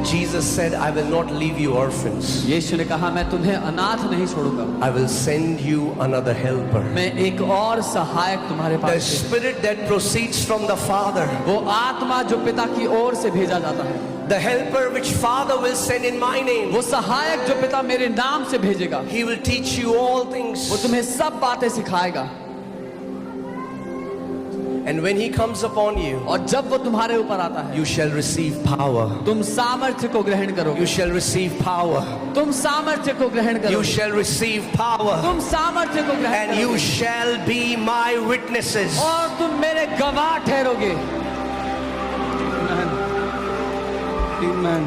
Jesus said, I will not leave you orphans. यीशु ने कहा मैं तुम्हें अनाथ नहीं छोड़ूंगा, I will send you another helper. मैं एक और सहायक तुम्हारे The पास भेजूंगा। Spirit that proceeds from the Father, वो आत्मा जो पिता की ओर से भेजा जाता है, the helper which Father will send in my name, वो सहायक जो पिता मेरे नाम से भेजेगा, he will teach you all things. वो तुम्हें सब बातें सिखाएगा। And when he comes upon you, और जब वो तुम्हारे ऊपर आता है, you shall receive power. तुम सामर्थ्य को ग्रहण करोगे। You shall receive power. तुम सामर्थ्य को ग्रहण You करोगे। shall receive power. तुम सामर्थ्य को ग्रहण And you करोगे shall be my witnesses. और तुम मेरे गवाह ठहरोगे।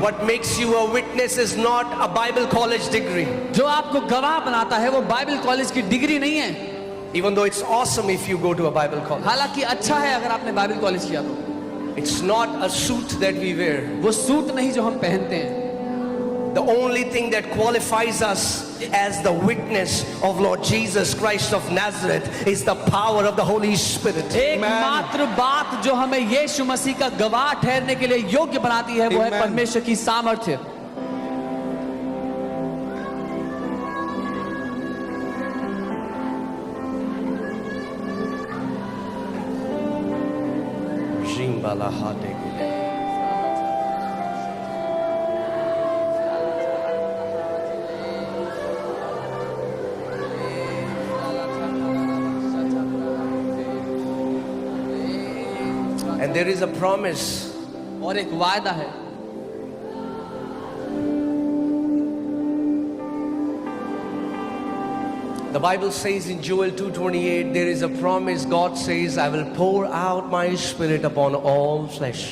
What makes you a witness is not a Bible college degree. जो आपको गवाह बनाता है वो बाइबल कॉलेज की डिग्री नहीं है। Even though it's awesome if you go to a Bible college. हालांकि अच्छा है अगर आपने बाइबल कॉलेज किया तो। It's not a suit that we wear. वो सूट नहीं जो हम पहनते हैं। The only thing that qualifies us as the witness of Lord Jesus Christ of Nazareth is the power of the Holy Spirit. एकमात्र बात जो हमें यीशु मसीह का गवाह ठहरने के लिए योग्य बनाती है वो है परमेश्वर की सामर्थ्य। And there is a promise. और एक वायदा है। The Bible says in Joel 2:28, there is a promise. God says, I will pour out my spirit upon all flesh.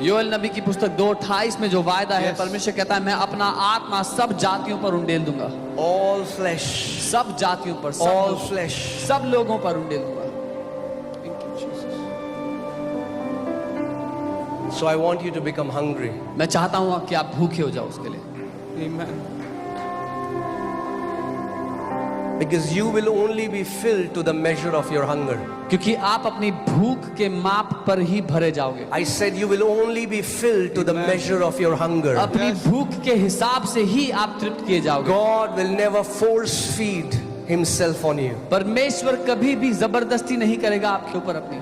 Joel नबी की पुस्तक 2:28 में जो वायदा है, परमेश्वर कहता है मैं अपना आत्मा सब जातियों पर उंडेल दूंगा। All flesh. सब जातियों पर, All flesh. सब लोगों पर उंडेल दूंगा। So I want you to become hungry. मैं चाहता हूँ कि आप भूखे हो जाओ उसके लिए। Because you will only be filled to the measure of your hunger. क्योंकि आप अपनी भूख के माप पर ही भरे जाओगे। I said you will only be filled to the measure of your hunger. अपनी भूख के हिसाब से ही आप तृप्त किए जाओगे। God will never force feed himself on you. परमेश्वर कभी भी जबरदस्ती नहीं करेगा आपके ऊपर अपनी।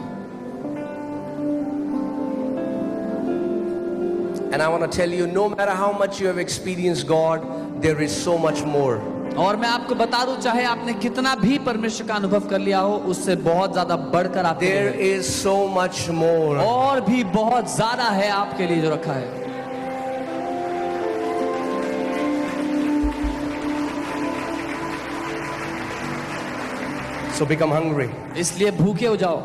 And I want to tell you, no matter how much you have experienced God, there is so much more. और मैं आपको बता दूं, चाहे आपने कितना भी परमेश्वर का अनुभव कर लिया हो, उससे बहुत ज्यादा बढ़कर आपके लिए There is so much more. और भी बहुत ज्यादा है आपके लिए जो रखा है। So become hungry. इसलिए भूखे हो जाओ।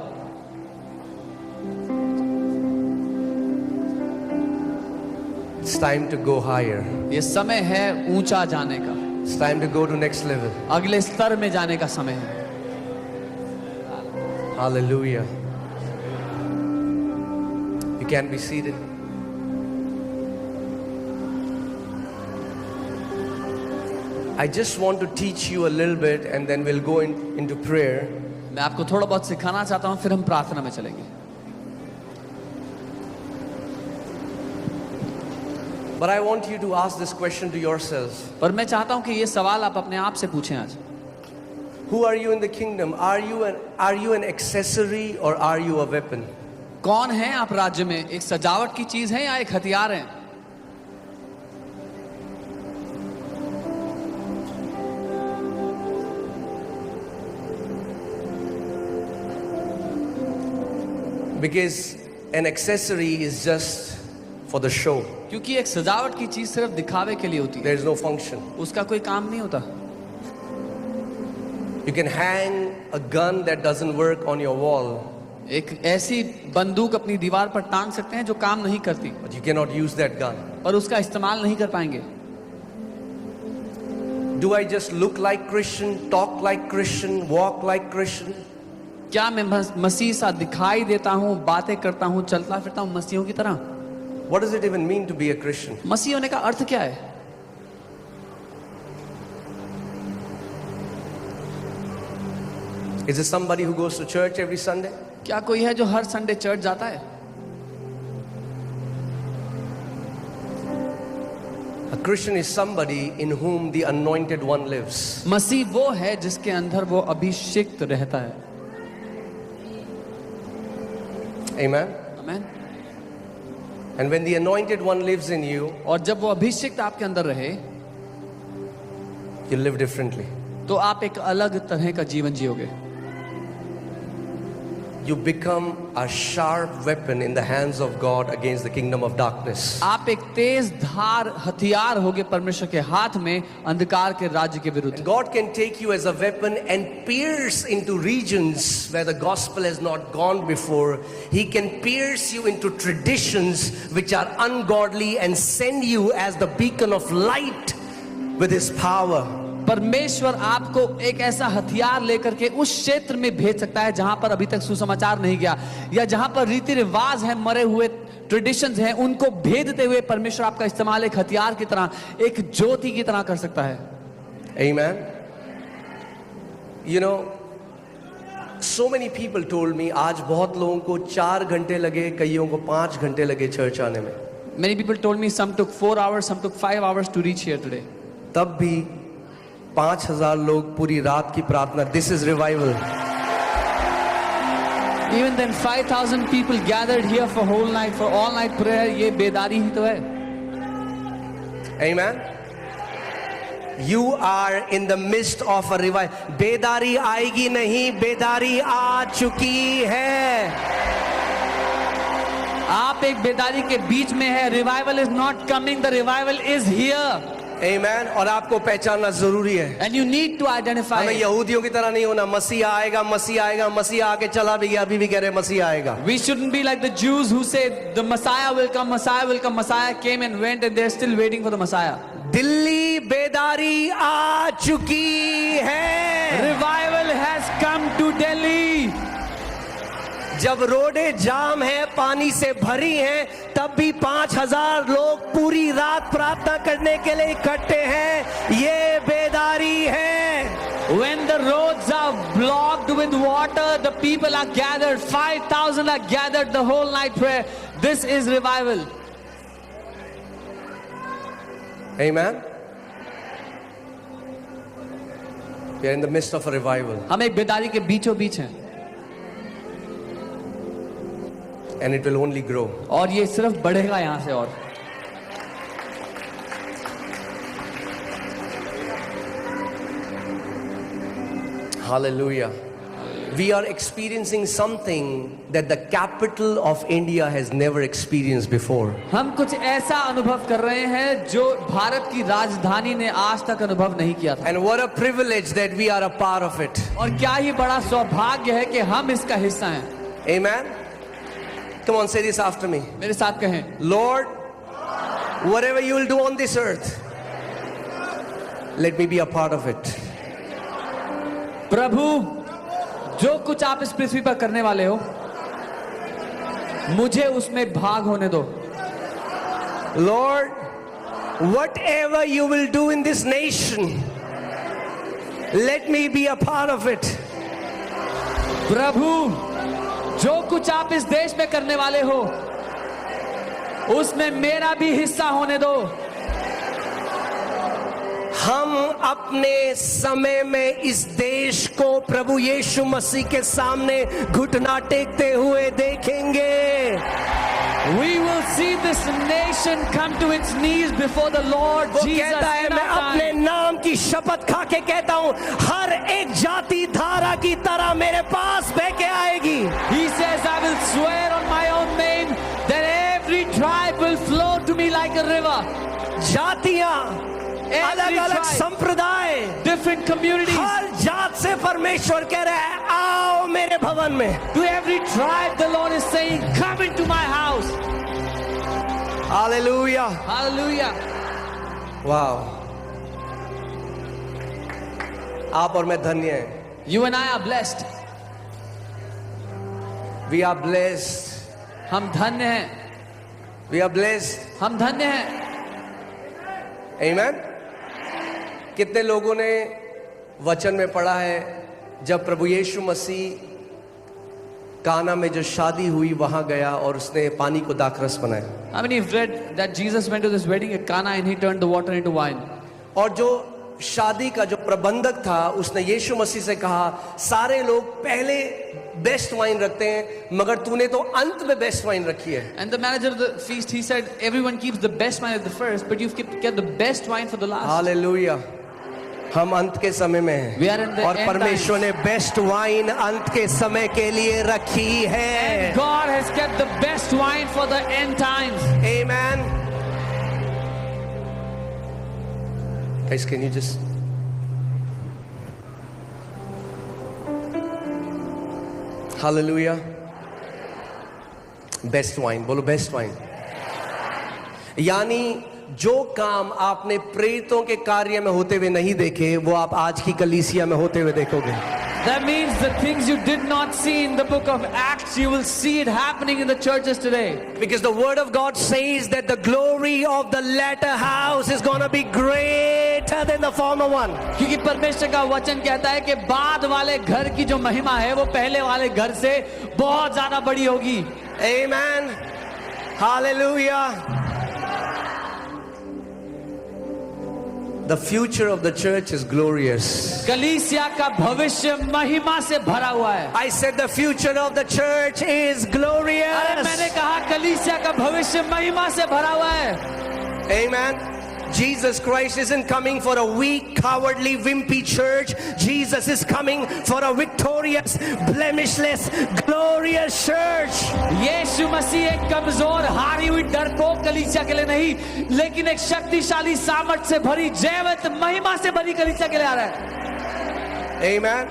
It's time to go higher. ये समय है ऊंचा जाने का, It's time to go to next level. अगले स्तर में जाने का समय है। Hallelujah. You can be seated. I just want to teach you a little bit and then we'll go into prayer. मैं आपको थोड़ा बहुत सिखाना चाहता हूँ, फिर हम प्रार्थना में चलेंगे। But I want you to ask this question to yourselves. पर मैं चाहता हूँ कि ये सवाल आप अपने आप से पूछें आज। Who are you in the kingdom? Are you an accessory or are you a weapon? कौन है आप राज्य में? एक सजावट की चीज है या एक हथियार है? Because an accessory is just for the show. क्योंकि एक सजावट की चीज सिर्फ दिखावे के लिए होती है, There is no function. उसका कोई काम नहीं होता। You can hang a gun that doesn't work on your wall, एक ऐसी बंदूक अपनी दीवार पर टांग सकते हैं जो काम नहीं करती, but you cannot use that gun. और उसका इस्तेमाल नहीं कर पाएंगे। Do I just look like Christian, talk like Christian, walk like Christian? क्या मैं मसीह सा दिखाई देता हूँ, बातें करता हूँ, चलता फिरता हूँ मसीहों की तरह? What does it even mean to be a Christian? मसीह होने का अर्थ क्या है? Is it somebody who goes to church every Sunday? क्या कोई है जो हर संडे चर्च जाता है? A Christian is somebody in whom the anointed one lives. मसीह वो है जिसके अंदर वो अभिषिक्त रहता है. Amen. आमीन. And when the anointed one lives in you, और जब वो अभिषिक्त आपके अंदर रहे, you live differently. तो आप एक अलग तरह का जीवन जियोगे. You become a sharp weapon in the hands of God against the kingdom of darkness. आप एक तेज धार हथियार होगे परमेश्वर के हाथ में अंधकार के राज्य के विरुद्ध. And God can take you as a weapon and pierce into regions where the gospel has not gone before. He can pierce you into traditions which are ungodly and send you as the beacon of light with His power. परमेश्वर आपको एक ऐसा हथियार लेकर के उस क्षेत्र में भेज सकता है जहां पर अभी तक सुसमाचार नहीं गया, या जहां पर रीति रिवाज है, मरे हुए ट्रेडिशंस हैं, उनको भेदते हुए परमेश्वर आपका इस्तेमाल एक हथियार की तरह, एक ज्योति की तरह कर सकता है. Amen. You know, so many people told me, आज बहुत लोगों को 4 घंटे लगे, कईयों को 5 घंटे लगे चर्च आने में. Many people told me some took 4 hours, some took 5 hours to reach here today. तब भी 5,000 लोग पूरी रात की प्रार्थना. This is revival. Even then 5,000 people gathered here for whole night, for all night prayer. ये बेदारी ही तो है. Amen. You are in the midst of a revival. बेदारी आएगी नहीं, बेदारी आ चुकी है. आप एक बेदारी के बीच में है. Revival is not coming, the revival is here. Amen. और आपको पहचानना जरूरी है. And you need to identify. हमें यहूदियों की तरह नहीं होना. मसीह आएगा, मसीह आएगा, मसीह आके चला भी गया, अभी भी कह रहे मसीह आएगा. We shouldn't be like the Jews who said the Messiah will come, Messiah will come. Messiah came and went and they're still waiting for the Messiah. Delhi बेदारी आ चुकी है. Revival has come to Delhi. जब रोडें जाम है, पानी से भरी हैं, तब भी 5,000 लोग पूरी रात प्रार्थना करने के लिए इकट्ठे हैं. ये बेदारी है. When the roads are blocked with water, the people are gathered. 5,000 are gathered the whole night prayer. This is revival. Amen. We are in the midst of a revival. हम एक बेदारी के बीचों बीच हैं. And it will only grow. और ये सिर्फ बढ़ेगा यहां से. और Hallelujah. We are experiencing something that the capital of India has never experienced before. हम कुछ ऐसा अनुभव कर रहे हैं जो भारत की राजधानी ने आज तक अनुभव नहीं किया था. And what a privilege that we are a part of it. और क्या ही बड़ा सौभाग्य है कि हम इसका हिस्सा हैं. Amen. Come on, say this after me. मेरे साथ कहें. Lord, whatever you will do on this earth, let me be a part of it. प्रभु, जो कुछ आप इस पृथ्वी पर करने वाले हो, मुझे उसमें भाग होने दो. Lord, whatever you will do in this nation, let me be a part of it. प्रभु, जो कुछ आप इस देश में करने वाले हो, उसमें मेरा भी हिस्सा होने दो. हम अपने समय में इस देश को प्रभु यीशु मसीह के सामने घुटना टेकते हुए देखेंगे. We will see this nation come to its knees before the Lord वो Jesus. कहता है, मैं अपने नाम की शपथ खा के कहता हूँ, हर एक जाति धारा की तरह मेरे पास बह के आएगी. He says, I will swear on my own name that every tribe will flow to me like a river. जातियां, अलग अलग संप्रदाय, different communities. हर जात से परमेश्वर कह रहा है, आओ मेरे भवन में. To every tribe the Lord is saying, come into my house. Hallelujah. Hallelujah. Wow. आप और मैं धन्य हैं. You and I are blessed. We are blessed. हम धन्य हैं. We are blessed. हम धन्य हैं. Amen. कितने लोगों ने वचन में पढ़ा है, जब प्रभु यीशु मसीह काना में जो शादी हुई वहां गया और उसने पानी को दाखरस बनाया. I mean, you've read that Jesus went to this wedding at Cana and he turned the water into wine. और जो शादी का जो प्रबंधक था उसने यीशु मसीह से कहा, सारे लोग पहले बेस्ट वाइन रखते हैं मगर तूने तो अंत में बेस्ट वाइन रखी है. And the manager of the feast, he said, everyone keeps the best wine at the first, but you've kept the best wine for the last. Hallelujah. हम अंत के समय में We are in हैं the और end परमेश्वर ने best wine अंत के समय के लिए रखी है. God has kept the best wine for the end times. Amen. Guys, can you just Hallelujah. Best wine. बोलो बेस्ट वाइन. यानी जो काम आपने प्रेरितों के कार्य में होते हुए नहीं देखे वो आप आज की कलीसिया में होते हुए देखोगे. That means the things you did not see in the book of Acts, you will see it happening in the churches today. Because the word of God says that the glory of the latter house is going to be greater than the former one. क्योंकि परमेश्वर का वचन कहता है कि बाद वाले घर की जो महिमा है वो पहले वाले घर से बहुत ज्यादा बड़ी होगी. Amen. Hallelujah. The future of the church is glorious. कलीसिया का भविष्य महिमा से भरा हुआ है. I said the future of the church is अरे glorious. मैंने कहा कलीसिया का भविष्य महिमा से भरा हुआ है. Amen. Jesus Christ isn't coming for a weak, cowardly, wimpy church. Jesus is coming for a victorious, blemishless, glorious church. यीशु मसीह एक कमजोर, हारी हुई, डरपोक कलीसिया के लिए नहीं, लेकिन एक शक्तिशाली, सामर्थ से भरी, जयवंत, महिमा से भरी कलीसिया के लिए आ रहा है. Amen.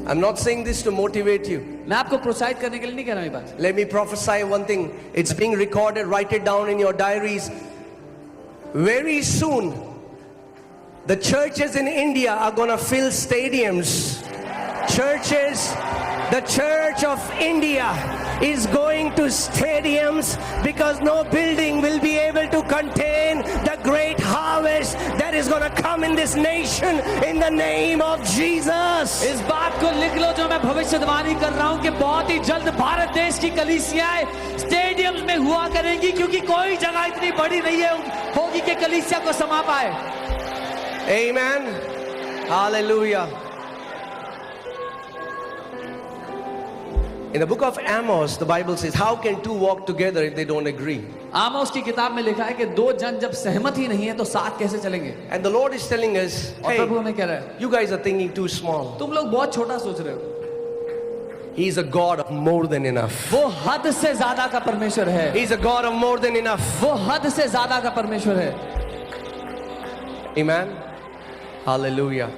I'm not saying this to motivate you. मैं आपको प्रोत्साहित करने के लिए नहीं कह रहा हूं ये बात. Let me prophesy one thing. It's being recorded. Write it down in your diaries. Very soon, the churches in India are going to fill stadiums. The Church of India is going to stadiums because no building will be able to contain the great harvest that is going to come in this nation in the name of Jesus. इस बात को लिख लो जो मैं भविष्यवाणी कर रहा हूं कि बहुत ही जल्द भारत देश की कलीसियाएं स्टेडियम्स में हुआ करेंगी, क्योंकि कोई जगह इतनी बड़ी नहीं है होगी कि कलीसिया को समा पाए. Amen. Hallelujah. In the book of Amos, the Bible says, how can two walk together if they don't agree? आमोस की किताब में लिखा है कि दो जन जब सहमत ही नहीं है तो साथ कैसे चलेंगे. And the Lord is telling us, और hey, प्रभु हमें कह रहा है, you guys are thinking too small. तुम लोग बहुत छोटा सोच रहे हो. He is a God of more than enough. वो हद से ज्यादा का परमेश्वर है. He is a God of more than enough. वो हद से ज्यादा का परमेश्वर है. Amen. Hallelujah.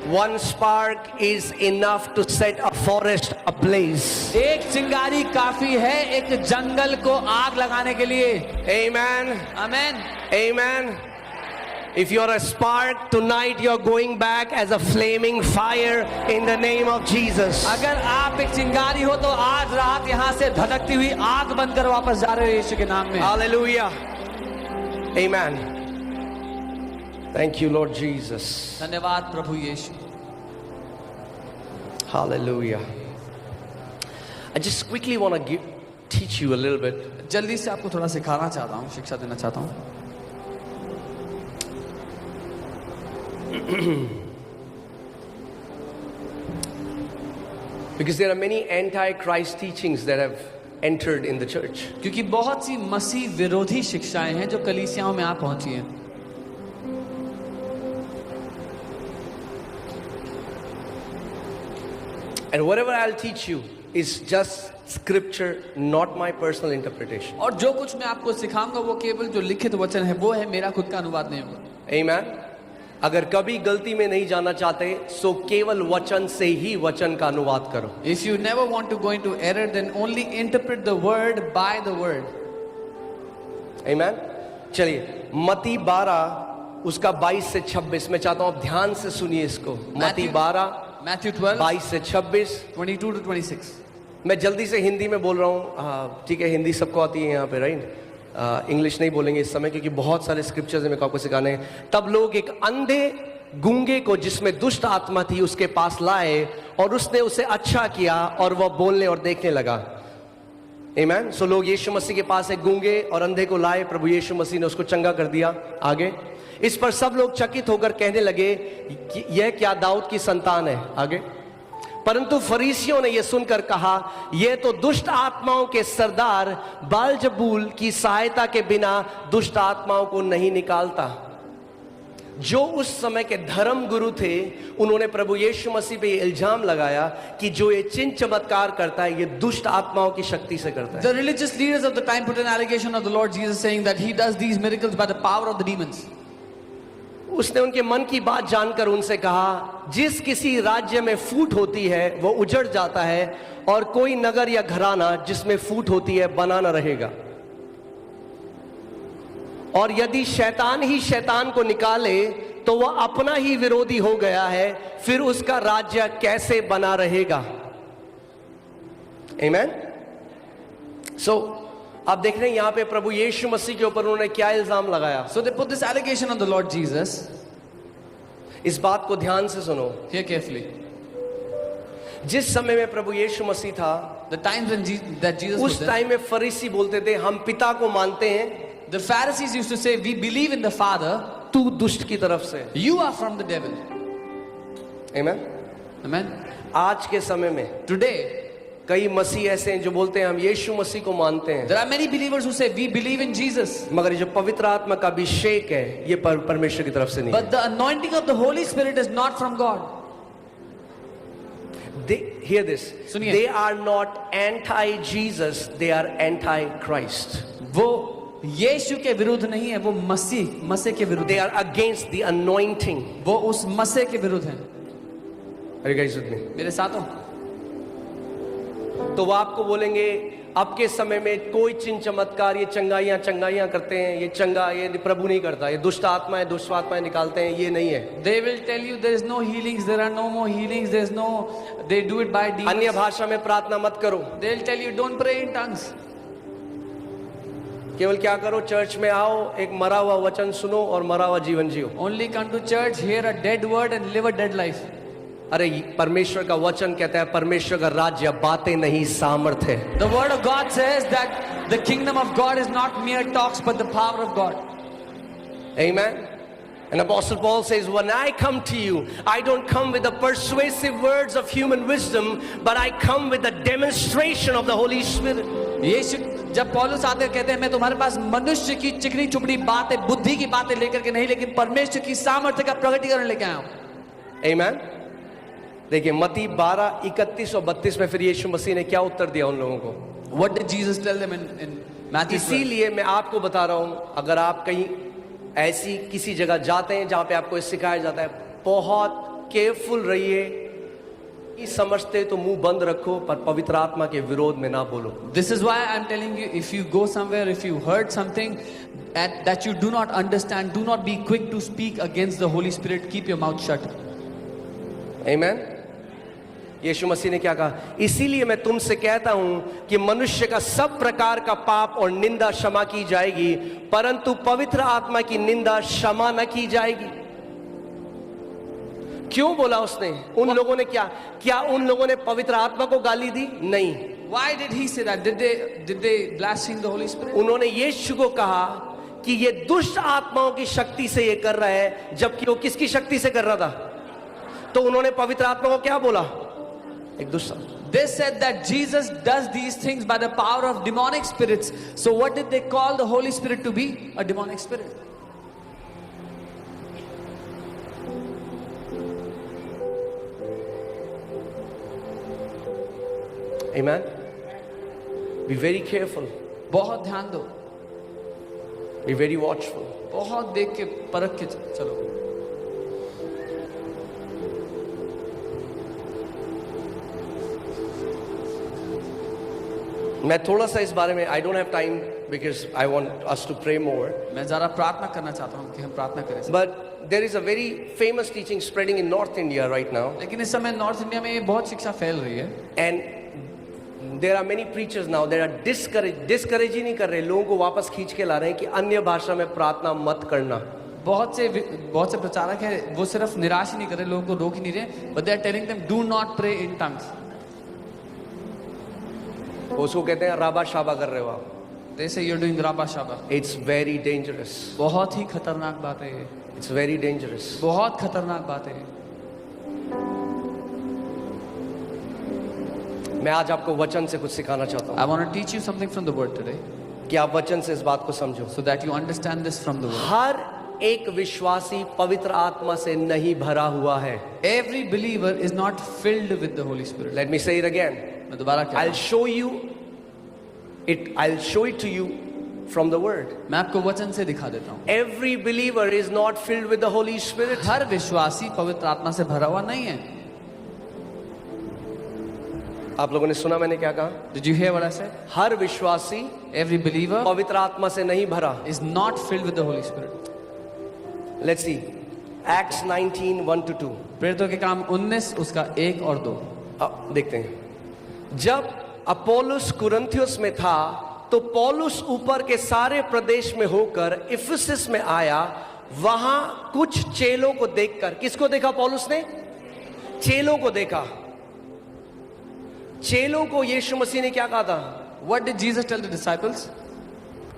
One spark is enough to set a forest ablaze. एक चिंगारी काफी है एक जंगल को आग लगाने के लिए. Amen. Amen. Amen. If you're a spark tonight, you're going back as a flaming fire in the name of Jesus. अगर आप एक चिंगारी हो तो आज रात यहाँ से धधकती हुई आग बनकर वापस जा रहे हो यीशु के नाम में. Hallelujah. Amen. Thank you, Lord Jesus. धन्यवाद प्रभु यीशु. Hallelujah. I just quickly want to teach you a little bit. जल्दी से आपको थोड़ा सिखाना चाहता हूँ, शिक्षा देना चाहता हूँ. Because there are many anti-Christ teachings that have entered in the church. क्योंकि बहुत सी मसीह विरोधी शिक्षाएं हैं जो कलीसियाओं में आ पहुंची हैं. And whatever I'll teach you is just scripture, not my personal interpretation. और जो कुछ मैं आपको सिखाऊंगा वो केवल जो लिखित वचन है वो है, मेरा खुद का अनुवाद नहीं होगा. Amen. अगर कभी गलती में नहीं जाना चाहते सो केवल वचन से ही वचन का अनुवाद करो. If you never want to go into error, then only interpret the word by the word. Amen. चलिए मत्ती 12 उसका 22 से 26 मैं चाहता हूं आप ध्यान से सुनिए इसको. मत्ती 12 Matthew 12 22 से 26. 22 to 26. मैं जल्दी से हिंदी में बोल रहा हूँ. ठीक है, हिंदी सबको आती है यहाँ पे, राइट? इंग्लिश नहीं बोलेंगे इस समय क्योंकि बहुत सारे स्क्रिप्चर्स मेरे को आपको सिखाने हैं. तब लोग एक अंधे गूंगे को जिसमें दुष्ट आत्मा थी उसके पास लाए और उसने उसे अच्छा किया और वह बोलने और देखने लगा। आमीन। सो लोग यीशु मसीह के पास एक गूंगे और अंधे को लाए, प्रभु यीशु मसीह ने उसको चंगा कर दिया। आगे इस पर सब लोग चकित होकर कहने लगे कि यह क्या दाऊद की संतान है। आगे परंतु फरीसियों ने यह सुनकर कहा, यह तो दुष्ट आत्माओं के सरदार बालजबूल की सहायता के बिना दुष्ट आत्माओं को नहीं निकालता। जो उस समय के धर्म गुरु थे उन्होंने प्रभु यीशु मसीह पे ये इल्जाम लगाया कि जो ये चिन्ह चमत्कार करता है ये दुष्ट आत्माओं की शक्ति से करता है। The religious leaders of the time put an allegation on the Lord Jesus saying that he does these miracles by the power of the demons. उसने उनके मन की बात जानकर उनसे कहा, जिस किसी राज्य में फूट होती है वो उजड़ जाता है और कोई नगर या घराना जिसमें फूट होती है बना न रहेगा। और यदि शैतान ही शैतान को निकाले तो वह अपना ही विरोधी हो गया है, फिर उसका राज्य कैसे बना रहेगा। आमीन। सो आप देख रहे हैं यहां पे प्रभु यीशु मसीह के ऊपर उन्होंने क्या इल्जाम लगाया। So they put this allegation on the Lord Jesus. इस बात को ध्यान से सुनो। Hear carefully. जिस समय में प्रभु यीशु मसीह था, The times when that Jesus was उस there, टाइम में फरीसी बोलते थे हम पिता को मानते हैं, the Pharisees used to say, we believe in the Father, तू दुष्ट की तरफ से। you are from the devil. आमीन। Amen. आज के समय में Today, कई मसीह ऐसे हैं जो बोलते हैं हम यीशु मसीह को मानते हैं, there are many believers who say, we believe in Jesus. मगर ये जो पवित्र आत्मा का अभिषेक है ये परमेश्वर की तरफ से नहीं But the anointing of the Holy Spirit is not from God. Hear this. सुनिए। They are not anti-Jesus, they are anti-Christ. वो यीशु के विरुद्ध नहीं है, वो मसीह के विरुद्ध They है। are against the anointing. वो उस मसीह के विरुद्ध है। Are you guys with me? मेरे साथ हो? तो वो आपको बोलेंगे अब के समय में कोई चिन्ह चमत्कार, ये चंगाइयां करते हैं, ये चंगा ये प्रभु नहीं करता, ये दुष्ट आत्माएं निकालते हैं, ये नहीं है। They will tell you there is no healings, there are no more healings, there is no, they do it by demons. अन्य भाषा में प्रार्थना मत करो, They will tell you don't pray in tongues. केवल क्या करो, चर्च में आओ, एक मरा हुआ वचन सुनो और मरा हुआ जीवन जियो। Only come to church, hear a dead word and live a dead life. अरे परमेश्वर का वचन कहता है परमेश्वर का राज्य बातें नहीं सामर्थ है। The word of God says that the kingdom of God is not mere talks but the power of God. Amen. And Apostle Paul says, when I come to you, I don't come with the persuasive words of human wisdom, but I come with the demonstration of the Holy Spirit. यीशु जब पौलुस आते कहते हैं मैं तुम्हारे पास मनुष्य की चिकनी चुपड़ी बातें, बुद्धि की बातें लेकर के नहीं, लेकिन परमेश्वर की सामर्थ्य का प्रकटीकरण लेके आया हूं। Amen. देखिए मत्ती 12:31 और 32 में फिर यीशु मसीह ने क्या उत्तर दिया उन लोगों को। What did Jesus tell them in Matthew 12? इसीलिए मैं आपको बता रहा हूं, अगर आप कहीं ऐसी किसी जगह जाते हैं जहां पे आपको सिखाया जाता है, बहुत केयरफुल रहिए, समझते तो मुंह बंद रखो पर पवित्र आत्मा के विरोध में ना बोलो। This is why I'm telling you, if you go somewhere, if you heard something that you do not understand, do not be quick to speak against the Holy Spirit. Keep your mouth shut. Amen. यीशु मसीह ने क्या कहा, इसीलिए मैं तुमसे कहता हूं कि मनुष्य का सब प्रकार का पाप और निंदा क्षमा की जाएगी, परंतु पवित्र आत्मा की निंदा क्षमा न की जाएगी। क्यों बोला उसने? उन लोगों ने क्या उन लोगों ने पवित्र आत्मा को गाली दी? नहीं। Why did he say that? Did they blaspheme the Holy Spirit? उन्होंने यीशु को कहा कि ये दुष्ट आत्माओं की शक्ति से ये कर रहा है, जबकि वो किसकी शक्ति से कर रहा था? तो उन्होंने पवित्र आत्मा को क्या बोला? एक दुष्ट। They said that Jesus does these things by the power of demonic spirits. So what did they call the Holy Spirit to be? A demonic spirit. Amen. Be very careful. बहुत ध्यान दो, Be very watchful. बहुत देख के परख के चलो। मैं थोड़ा सा इस बारे में I don't have time because I want us to pray more. मैं जरा प्रार्थना करना चाहता हूँ कि हम प्रार्थना करें। But there is a very famous teaching spreading in North India right now. लेकिन इस समय नॉर्थ इंडिया में ये बहुत शिक्षा फैल रही है। And there are many preachers now that are discourage ही नहीं कर रहे, लोगों को वापस खींच के ला रहे हैं कि अन्य भाषा में प्रार्थना मत करना। बहुत से प्रचारक हैं, वो सिर्फ निराश ही नहीं कर रहे, लोगों को रोक ही नहीं रहे, but they are telling them do not pray in tongues. उसको कहते हैं राबा शाबा कर रहे हो आप. They say you're doing rabba shaba. It's very dangerous. बहुत ही खतरनाक बात है ये, It's very dangerous. बहुत खतरनाक बात है ये. मैं आज आपको वचन से कुछ सिखाना चाहता I हूँ want to teach you something from the word today, कि आप वचन से इस बात को समझो. so that you understand this from the word. हर एक विश्वासी पवित्र आत्मा से नहीं भरा हुआ है. Every believer is not filled with the Holy Spirit. Let me say it again. मैं दोबारा क्या I'll show it to you from the word. मैं आपको वचन से दिखा देता हूँ. Every believer is not filled with the Holy Spirit. हर विश्वासी पवित्र आत्मा से भरा हुआ नहीं है. आप लोगों ने सुना मैंने क्या कहा? Did you hear what I said? हर विश्वासी Every believer पवित्र आत्मा से नहीं भरा. is not filled with the Holy Spirit. Let's see. Acts 19, 1-2. प्रेरितों के काम 19 उसका 1 और 2. अब देखते हैं. जब अपोलोस कुरिन्थियुस में था तो पौलुस ऊपर के सारे प्रदेश में होकर इफिसस में आया. वहां कुछ चेलों को देखकर, किसको देखा पौलुस ने? चेलों को देखा. चेलों को यीशु मसीह ने क्या कहा था? What did Jesus tell the disciples?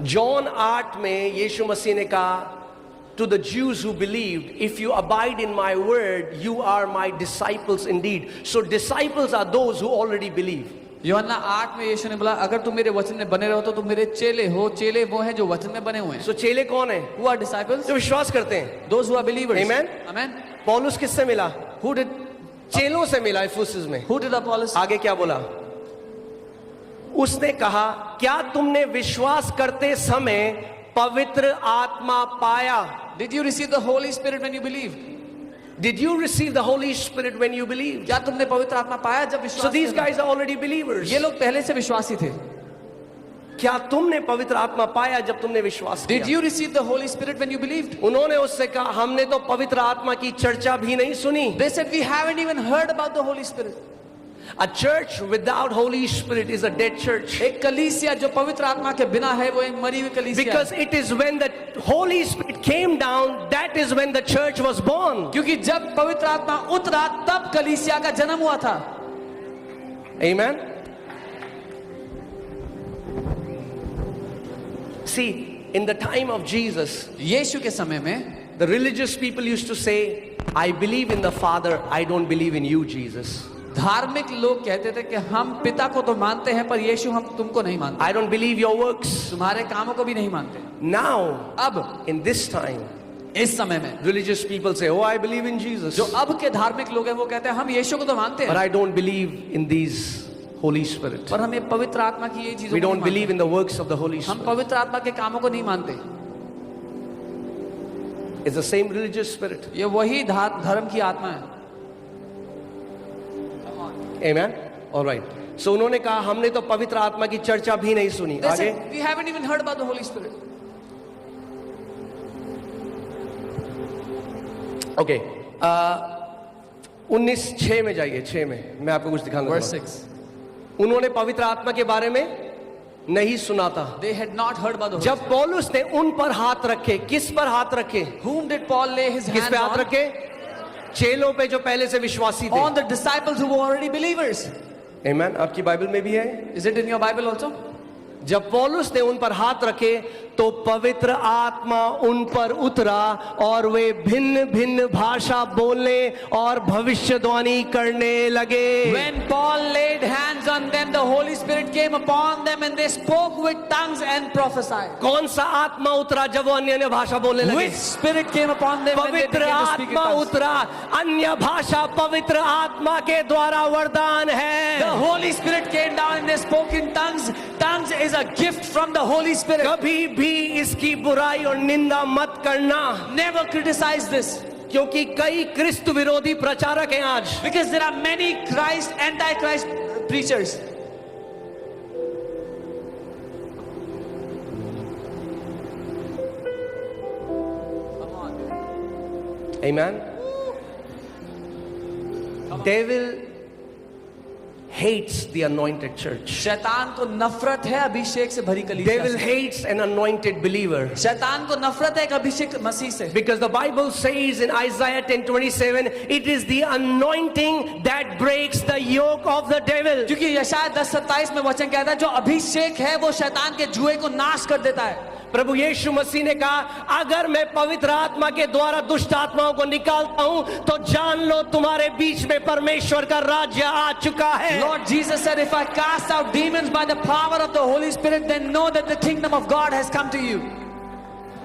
John 8 में यीशु मसीह ने कहा to the Jews who believed, if you abide in my word, you are my disciples indeed. So disciples are those who already believe. यूहन्ना 8 में यीशु ने बोला अगर तुम मेरे वचन में बने रहो तो तुम मेरे चेले हो. चेले वो हैं जो वचन में बने हुए हैं. So चेले कौन है? Who are disciples? जो विश्वास करते हैं. Those who are believers. Amen. Amen. पौलुस किससे मिला? Who did चेलों से मिला इफिसस में. Apollos? आगे क्या बोला? उसने कहा क्या तुमने विश्वास करते समय पवित्र आत्मा पाया? Did you receive the Holy Spirit when you believed? Did you receive the Holy Spirit when you believed? क्या तुमने पवित्र आत्मा पाया जब विश्वास? So these किया? guys are already believers. ये लोग पहले से विश्वासी थे. क्या तुमने पवित्र आत्मा पाया जब तुमने विश्वास किया? Did you receive the Holy Spirit when you believed? उन्होंने उससे कहा हमने तो पवित्र आत्मा की चर्चा भी नहीं सुनी. They said we haven't even heard about the Holy Spirit. A church without Holy Spirit is a dead church. एक कलीसिया जो पवित्र आत्मा के बिना है वो एक मरी हुई कलीसिया. Because it is when the Holy Spirit came down, that is when the church was born. क्योंकि जब पवित्र आत्मा उतरा तब कलीसिया का जन्म हुआ था. Amen. See, in the time of Jesus, यीशु के समय में the religious people used to say, I believe in the Father, I don't believe in you, Jesus. धार्मिक लोग कहते थे कि हम पिता को तो मानते हैं पर यीशु हम तुमको नहीं मानते. I don't believe your works. तुम्हारे कामों को भी नहीं मानते. Now, अब in this time, इस समय में religious people say, oh, I believe in Jesus. जो अब के धार्मिक लोग हैं वो कहते हैं हम यीशु को तो मानते But हैं I don't believe in these Holy Spirit. पर हम ये पवित्र आत्मा की ये चीजों We को don't नहीं believe in the works of the Holy मानते. हम Spirit. पवित्र आत्मा के कामों को नहीं मानते. It's the same religious spirit. ये वही धर्म की आत्मा है. Amen. All right. So उन्होंने कहा हमने तो पवित्र आत्मा की चर्चा भी नहीं सुनी. They आगे said, we haven't even heard about the Holy Spirit. Okay 19:6 में जाइए. 6 में मैं आपको कुछ दिखाना Verse चाहूंगा. 6. उन्होंने पवित्र आत्मा के बारे में नहीं सुना था. They had not heard about the Holy जब पौलुस ने उन पर हाथ रखे, किस पर हाथ रखे? Spirit. Whom did Paul lay his किस hands पे हाथ on? रखे? चेलों पे जो पहले से विश्वासी थे. On the disciples who were already believers. Amen. आपकी बाइबल में भी है. Is it in your Bible also? जब पौलुस ने उन पर हाथ रखे तो पवित्र आत्मा उन पर उतरा और वे भिन्न भिन्न भाषा बोलने और भविष्यवाणी करने लगे. When Paul laid hands on them, the Holy Spirit came upon them and they spoke with tongues and prophesied. कौन सा आत्मा उतरा जब वो अन्य भाषा बोलने लगे? Which spirit came upon them when they पवित्र began to speak in आत्मा tongues? उतरा. अन्य भाषा पवित्र आत्मा के द्वारा वरदान The है. Holy Spirit came down and they spoke in tongues. Tongues is a gift from the Holy Spirit. कभी भी इसकी बुराई और निंदा मत करना, Never criticize this. क्योंकि कई क्रिस्त विरोधी प्रचारक हैं आज. Because there are many anti-Christ preachers. Amen. Devil hates the anointed church. शैतान को नफरत है अभिषेक से भरी कलीसिया Devil से। hates an anointed believer. शैतान को नफरत है एक अभिषेक मसीह से। Because the Bible says in Isaiah 10:27, it is the anointing that breaks the yoke of the devil. क्योंकि यशायाह 10:27 में वचन कहता है जो अभिषेक है वो शैतान के जुए को नाश कर देता है। प्रभु यीशु मसीह ने कहा, अगर मैं पवित्र आत्मा के द्वारा दुष्ट आत्माओं को निकालता हूं तो जान लो तुम्हारे बीच में परमेश्वर का राज्य आ चुका है। Lord Jesus said, if I cast out demons by the power of the Holy Spirit, then know that the kingdom of God has come to you.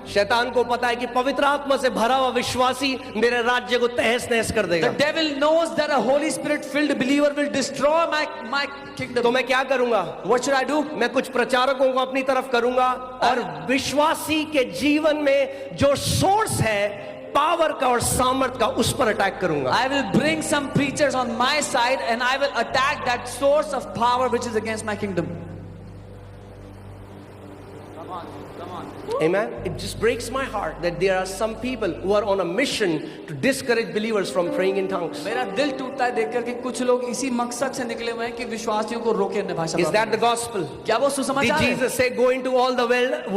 शैतान को पता है कि पवित्र आत्मा से भरा हुआ विश्वासी मेरे राज्य को तहस नहस कर देगा। The devil knows that a Holy Spirit filled believer will destroy my kingdom. तो मैं क्या करूंगा? What should I do? मैं कुछ प्रचारकों को अपनी तरफ करूंगा और विश्वासी के जीवन में जो सोर्स है पावर का और सामर्थ का उस पर अटैक करूंगा। I will bring some preachers on my side and I will attack that source of power which is against my kingdom. Amen. It just breaks my heart that there are some people who are on a mission to discourage believers from praying in tongues. मेरा दिल टूटता है देखकर कि कुछ लोग इसी मकसद से निकले हुए हैं कि विश्वासियों को रोके अन्य भाषा। Is that the gospel? क्या वो Did सुसमाचार है? Jesus say go into all the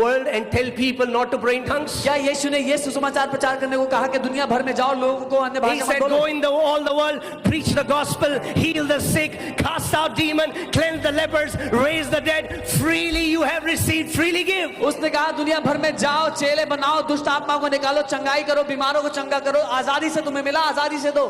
world and tell people not to pray in tongues? क्या यीशु ने ये सुसमाचार प्रचार करने को कहा कि दुनिया भर में जाओ लोगों को अन्य He भाषा said मत go बोलो? in all the world, preach the gospel, heal the sick, cast out demon, cleanse the lepers, raise the dead. Freely you have received, freely give. उसने कहा दुनिया भर में जाओ चेले बनाओ दुष्ट आत्माओं को निकालो चंगाई करो बीमारों को चंगा करो आजादी से तुम्हें मिला आजादी से दो।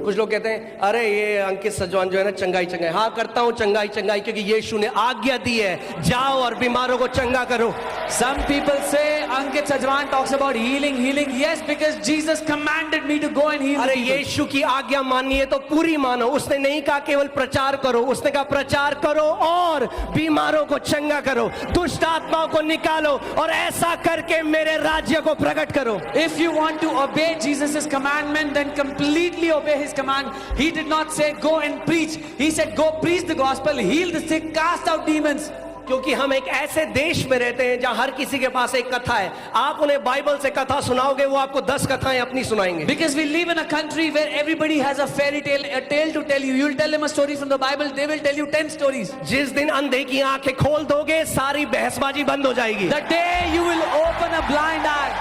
कुछ लोग कहते हैं अरे ये अंकित सजवान जो है ना चंगाई हाँ करता हूँ चंगाई क्योंकि यीशु ने आज्ञा दी है जाओ और बीमारों को चंगा करो। Some people say Ankit Sajwan talks about healing. Yes, because Jesus commanded me to go and heal अरे people. यीशु की आज्ञा माननी है तो पूरी मानो। उसने नहीं कहा केवल प्रचार करो, उसने कहा प्रचार करो और बीमारों को चंगा करो, दुष्ट आत्माओं को निकालो और ऐसा करके मेरे राज्य को प्रकट करो। If you want to obey Jesus' commandment, then completely obey his command. He did not say go and preach. He said go preach the gospel, heal the sick, cast out demons. क्योंकि हम एक ऐसे देश में रहते हैं जहां हर किसी के पास एक कथा है। आप उन्हें बाइबल से कथा सुनाओगे वो आपको 10 कथाएं अपनी सुनाएंगे। Because we live in a country where everybody has a fairy tale, a tale to tell you. You'll tell them a story from the Bible, they will tell you 10 stories. जिस दिन अंधे की आंखें खोल दोगे सारी बहसबाजी बंद हो जाएगी। The day you will open a blind eye,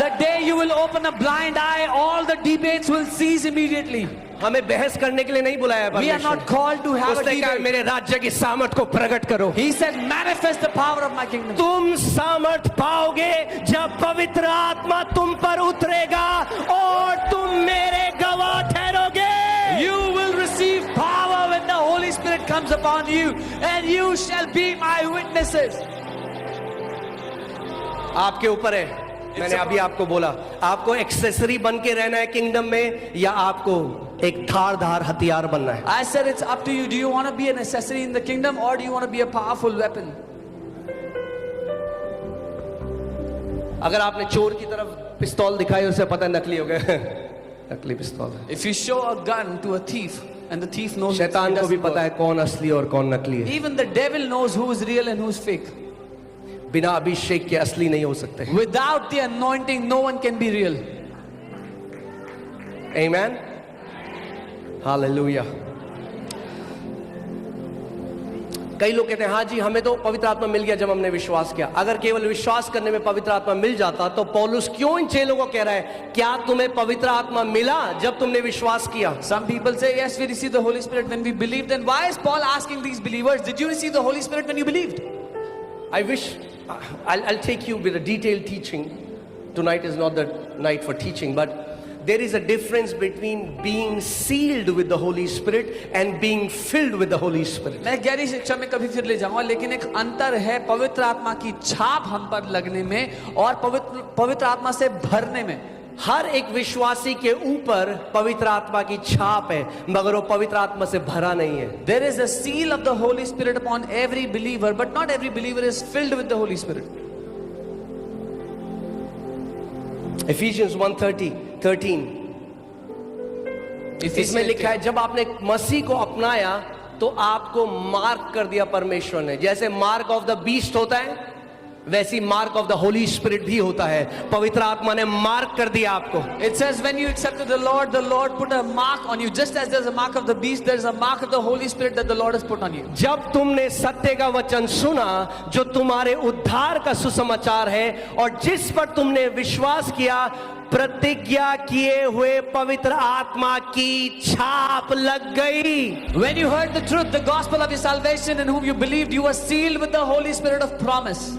the day you will open a blind eye, all the debates will cease immediately. हमें बहस करने के लिए नहीं बुलाया We are not called to have a उसने कहा debate. मेरे राज्य की सामर्थ को प्रकट करो। He said manifest the power of my kingdom. तुम सामर्थ पाओगे जब पवित्र आत्मा तुम पर उतरेगा और तुम मेरे गवाह ठहरोगे। You will receive power when the Holy Spirit comes upon you and you shall be my witnesses. आपके ऊपर है। मैंने अभी आपको बोला आपको एक्सेसरी बन के रहना है किंगडम में या आपको एक धारदार हथियार बनना है। I said it's up to you. Do you want to be an accessory in the kingdom or do you want to be a powerful weapon? अगर आपने चोर की तरफ पिस्तौल दिखाई उसे पता है नकली हो गया नकली पिस्तौल है। If you show a gun to a thief and the thief knows, शैतान को भी पता है कौन असली और कौन नकली है। even the devil knows who is real and who is fake. बिना अभिषेक के असली नहीं हो सकते। Without the anointing, no one can be real. Amen. Hallelujah. कई लोग कहते हैं हाँ जी हमें तो पवित्र आत्मा मिल गया जब हमने विश्वास किया। अगर केवल विश्वास करने में पवित्र आत्मा मिल जाता तो पौलुस क्यों इन चेलों को कह रहा है क्या तुम्हें पवित्र आत्मा मिला जब तुमने विश्वास किया? Some people say yes, we received the Holy Spirit when we believed. Then why is Paul asking these believers, did you receive the Holy Spirit when you believed? I wish I'll take you with a detailed teaching. Tonight is not the night for teaching, but there is a difference between being sealed with the Holy Spirit and being filled with the Holy Spirit. मैं गहरी शिक्षा में कभी फिर ले जाऊंगा, लेकिन एक अंतर है पवित्र आत्मा की छाप हम पर लगने में और पवित्र आत्मा से भरने में। हर एक विश्वासी के ऊपर पवित्र आत्मा की छाप है मगर वो पवित्र आत्मा से भरा नहीं है। There is a seal of the Holy Spirit upon every believer, but not every believer is filled with the Holy Spirit. Ephesians 1:13 इसमें लिखा है जब आपने मसीह को अपनाया तो आपको मार्क कर दिया परमेश्वर ने। जैसे मार्क ऑफ द बीस्ट होता है वैसी mark of the Holi spirit भी होता है। पवित्र आत्मा ने मार्क कर दिया आपको। It says when you accepted the Lord put a mark on you. Just as there's a mark of the beast, there's a mark of the Holy Spirit that the Lord has put on you. जब तुमने सत्य का वचन सुना जो तुम्हारे उद्धार का सुसमाचार है और जिस पर तुमने विश्वास किया, प्रतिज्ञा किए हुए पवित्र आत्मा की छाप लग गई। When you heard the truth, the gospel of your salvation, in whom you believed, you were sealed with the Holy Spirit of promise.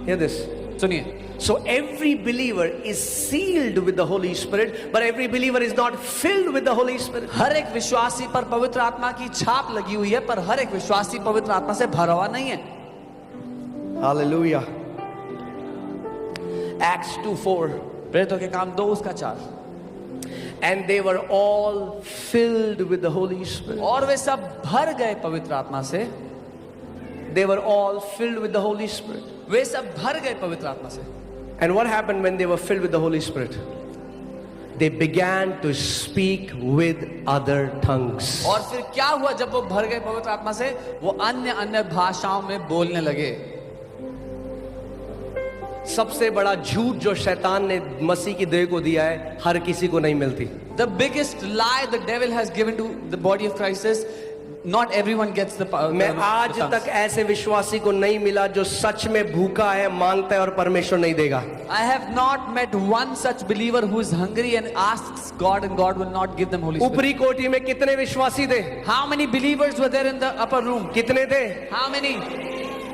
Hear this. सुनिए, So every believer is sealed with the Holy Spirit, but every believer is not filled with the Holy Spirit. हर एक विश्वासी पर पवित्र आत्मा की छाप लगी हुई है, पर हर एक विश्वासी पवित्र आत्मा से भरा हुआ नहीं है। Hallelujah. Acts 2:4. प्रेरितों के काम 2 उसका 4। And they were all filled with the Holy Spirit. और वे सब भर गए पवित्र आत्मा से। They were all filled with the Holy Spirit. वे सब भर गए पवित्र आत्मा से। And what happened when they were filled with the Holy Spirit? They began to speak with other tongues. और फिर क्या हुआ जब वो भर गए पवित्र आत्मा से? वो अन्य भाषाओं में बोलने लगे। सबसे बड़ा झूठ जो शैतान ने मसीह की देह को दिया है, हर किसी को नहीं मिलती। The biggest lie the devil has given to the body of Christ is not everyone gets the power. मैं आज तक ऐसे विश्वासी को नहीं मिला जो सच में भूखा है, मांगता है और परमेश्वर नहीं देगा। I have not met one such believer who is hungry and asks God and God will not give them Holy Spirit. ऊपरी कोठी में कितने विश्वासी थे? How many believers were there in the upper room? कितने थे? How many?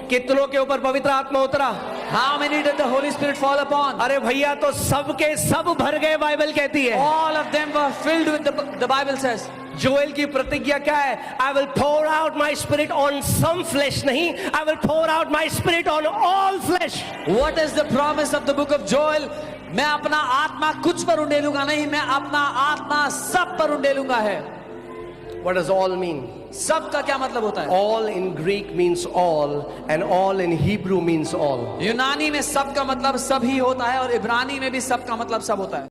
कितनों के ऊपर पवित्र आत्मा उतरा? How many did the Holy Spirit fall upon? अरे भैया तो सबके सब भर गए, बाइबल कहती है। All of them were filled with the Bible says. Joel की प्रतिज्ञा क्या है? I will pour out my spirit on some flesh, नहीं, I will pour out my spirit on all flesh. What is the promise of the book of Joel? मैं अपना आत्मा कुछ पर उंडेलूंगा नहीं, मैं अपना आत्मा सब पर उंडेलूंगा है। What does all mean? सब का क्या मतलब होता है? All in Greek means all and all in Hebrew means all. यूनानी में सब का मतलब सब ही होता है और इब्रानी में भी सब का मतलब सब होता है।